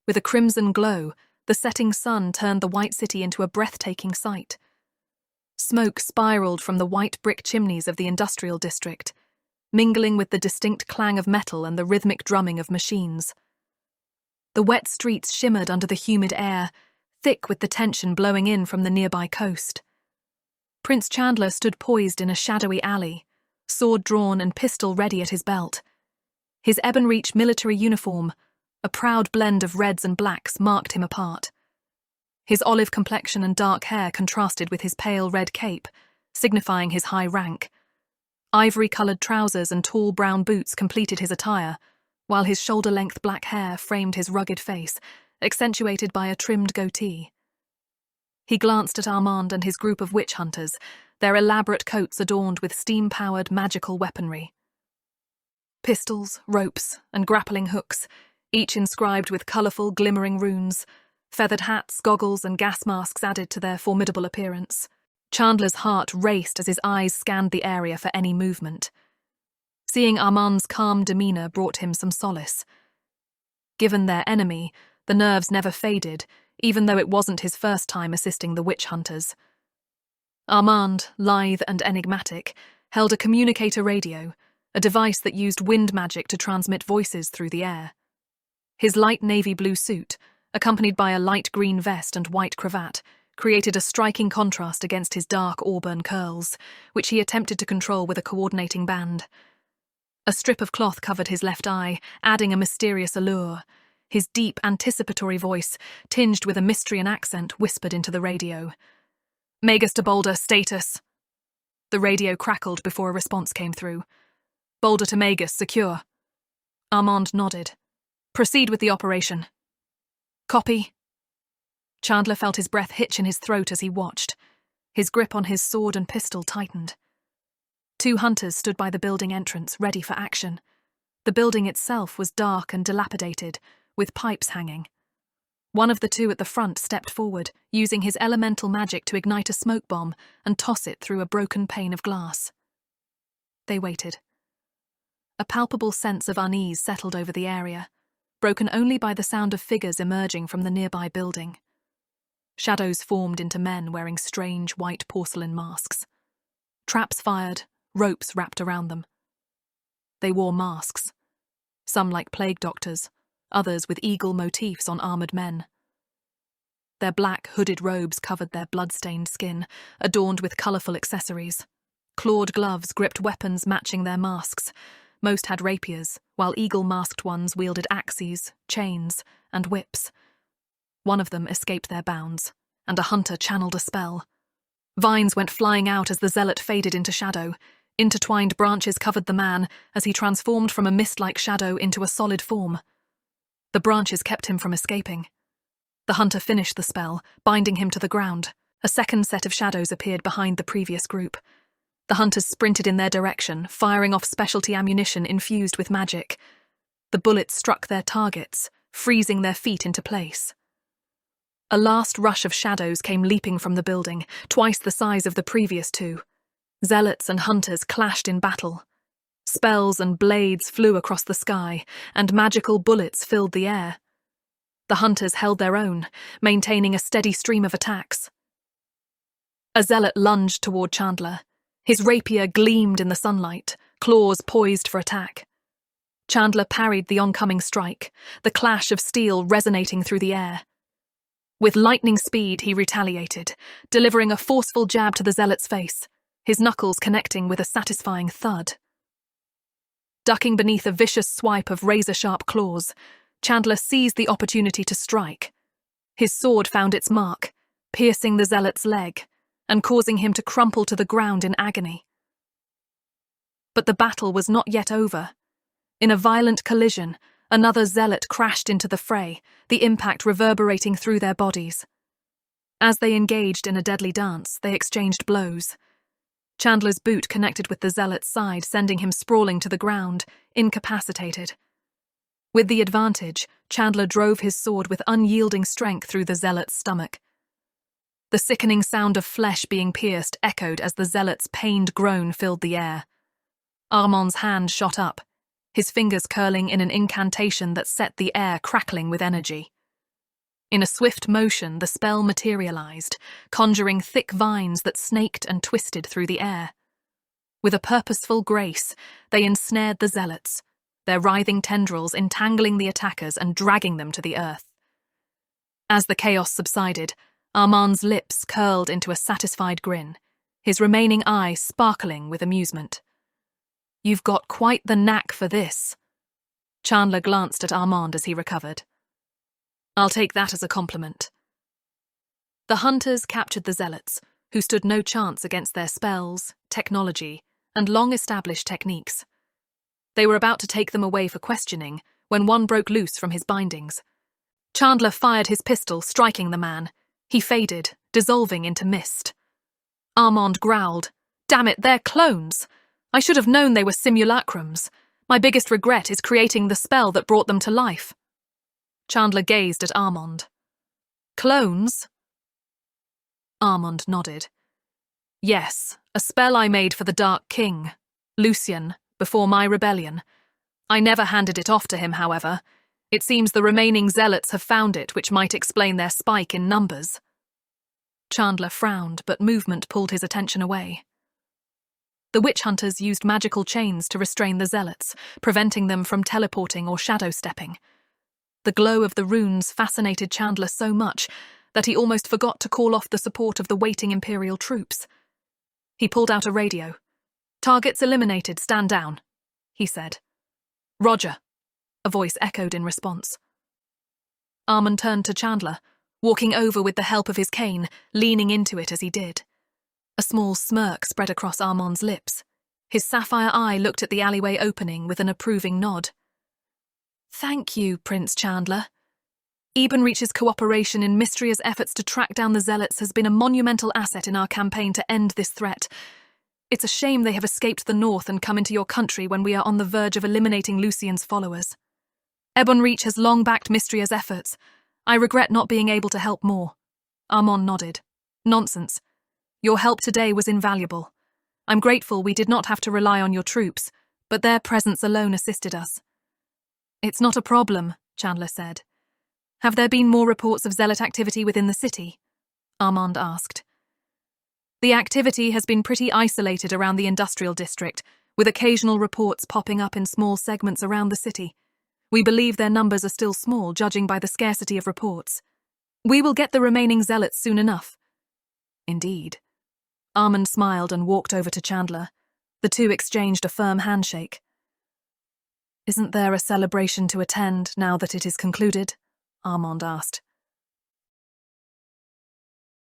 With a crimson glow, the setting sun turned the white city into a breathtaking sight. Smoke spiraled from the white brick chimneys of the industrial district, mingling with the distinct clang of metal and the rhythmic drumming of machines. The wet streets shimmered under the humid air, thick with the tension blowing in from the nearby coast. Prince Chandler stood poised in a shadowy alley, sword drawn and pistol ready at his belt. His ebon-reach military uniform, a proud blend of reds and blacks, marked him apart. His olive complexion and dark hair contrasted with his pale red cape, signifying his high rank. Ivory-coloured trousers and tall brown boots completed his attire, while his shoulder-length black hair framed his rugged face, accentuated by a trimmed goatee. He glanced at Armand and his group of witch hunters, their elaborate coats adorned with steam-powered magical weaponry. Pistols, ropes, and grappling hooks, each inscribed with colourful, glimmering runes. Feathered hats, goggles, and gas masks added to their formidable appearance. Chandler's heart raced as his eyes scanned the area for any movement. Seeing Armand's calm demeanour brought him some solace. Given their enemy, the nerves never faded, even though it wasn't his first time assisting the witch hunters. Armand, lithe and enigmatic, held a communicator radio, a device that used wind magic to transmit voices through the air. His light navy blue suit, accompanied by a light green vest and white cravat, created a striking contrast against his dark auburn curls, which he attempted to control with a coordinating band. A strip of cloth covered his left eye, adding a mysterious allure. His deep, anticipatory voice, tinged with a Mystrian accent, whispered into the radio. "Magus to Boulder, status." The radio crackled before a response came through. "Boulder to Magus, secure." Armand nodded. "Proceed with the operation." "Copy." Chandler felt his breath hitch in his throat as he watched. His grip on his sword and pistol tightened. 2 hunters stood by the building entrance, ready for action. The building itself was dark and dilapidated, with pipes hanging. One of the 2 at the front stepped forward, using his elemental magic to ignite a smoke bomb and toss it through a broken pane of glass. They waited. A palpable sense of unease settled over the area, broken only by the sound of figures emerging from the nearby building. Shadows formed into men wearing strange white porcelain masks. Traps fired, ropes wrapped around them. They wore masks, some like plague doctors, others with eagle motifs on armoured men. Their black, hooded robes covered their blood-stained skin, adorned with colourful accessories. Clawed gloves gripped weapons matching their masks. Most had rapiers, while eagle-masked ones wielded axes, chains, and whips. One of them escaped their bounds, and a hunter channeled a spell. Vines went flying out as the zealot faded into shadow. Intertwined branches covered the man as he transformed from a mist-like shadow into a solid form. The branches kept him from escaping. The hunter finished the spell, binding him to the ground. A second set of shadows appeared behind the previous group. The hunters sprinted in their direction, firing off specialty ammunition infused with magic. The bullets struck their targets, freezing their feet into place. A last rush of shadows came leaping from the building, twice the size of the previous 2. Zealots and hunters clashed in battle. Spells and blades flew across the sky, and magical bullets filled the air. The hunters held their own, maintaining a steady stream of attacks. A zealot lunged toward Chandler. His rapier gleamed in the sunlight, claws poised for attack. Chandler parried the oncoming strike, the clash of steel resonating through the air. With lightning speed, he retaliated, delivering a forceful jab to the zealot's face, his knuckles connecting with a satisfying thud. Ducking beneath a vicious swipe of razor-sharp claws, Chandler seized the opportunity to strike. His sword found its mark, piercing the zealot's leg, and causing him to crumple to the ground in agony. But the battle was not yet over. In a violent collision, another zealot crashed into the fray, the impact reverberating through their bodies. As they engaged in a deadly dance, they exchanged blows. Chandler's boot connected with the zealot's side, sending him sprawling to the ground, incapacitated. With the advantage, Chandler drove his sword with unyielding strength through the zealot's stomach. The sickening sound of flesh being pierced echoed as the zealot's pained groan filled the air. Armand's hand shot up, his fingers curling in an incantation that set the air crackling with energy. In a swift motion, the spell materialized, conjuring thick vines that snaked and twisted through the air. With a purposeful grace, they ensnared the zealots, their writhing tendrils entangling the attackers and dragging them to the earth. As the chaos subsided, Armand's lips curled into a satisfied grin, his remaining eye sparkling with amusement. "You've got quite the knack for this." Chandler glanced at Armand as he recovered. "I'll take that as a compliment." The hunters captured the zealots, who stood no chance against their spells, technology, and long-established techniques. They were about to take them away for questioning when one broke loose from his bindings. Chandler fired his pistol, striking the man. He faded, dissolving into mist. Armand growled, "Damn it, they're clones! I should have known they were simulacrums. My biggest regret is creating the spell that brought them to life." Chandler gazed at Armand. "Clones?" Armand nodded. "Yes, a spell I made for the Dark King, Lucian, before my rebellion. I never handed it off to him, however. It seems the remaining zealots have found it, which might explain their spike in numbers." Chandler frowned, but movement pulled his attention away. The witch hunters used magical chains to restrain the zealots, preventing them from teleporting or shadow-stepping. The glow of the runes fascinated Chandler so much that he almost forgot to call off the support of the waiting Imperial troops. He pulled out a radio. "Targets eliminated, stand down," he said. "Roger," a voice echoed in response. Armand turned to Chandler, walking over with the help of his cane, leaning into it as he did. A small smirk spread across Armand's lips. His sapphire eye looked at the alleyway opening with an approving nod. "Thank you, Prince Chandler. Ebenreach's cooperation in Mystria's efforts to track down the zealots has been a monumental asset in our campaign to end this threat. It's a shame they have escaped the north and come into your country when we are on the verge of eliminating Lucian's followers. Ebenreach has long backed Mystria's efforts. I regret not being able to help more." Armand nodded. "Nonsense. Your help today was invaluable. I'm grateful we did not have to rely on your troops, but their presence alone assisted us." "It's not a problem," Chandler said. "Have there been more reports of zealot activity within the city?" Armand asked. "The activity has been pretty isolated around the industrial district, with occasional reports popping up in small segments around the city. We believe their numbers are still small, judging by the scarcity of reports. We will get the remaining zealots soon enough." "Indeed." Armand smiled and walked over to Chandler. The two exchanged a firm handshake. "Isn't there a celebration to attend now that it is concluded?" Armand asked.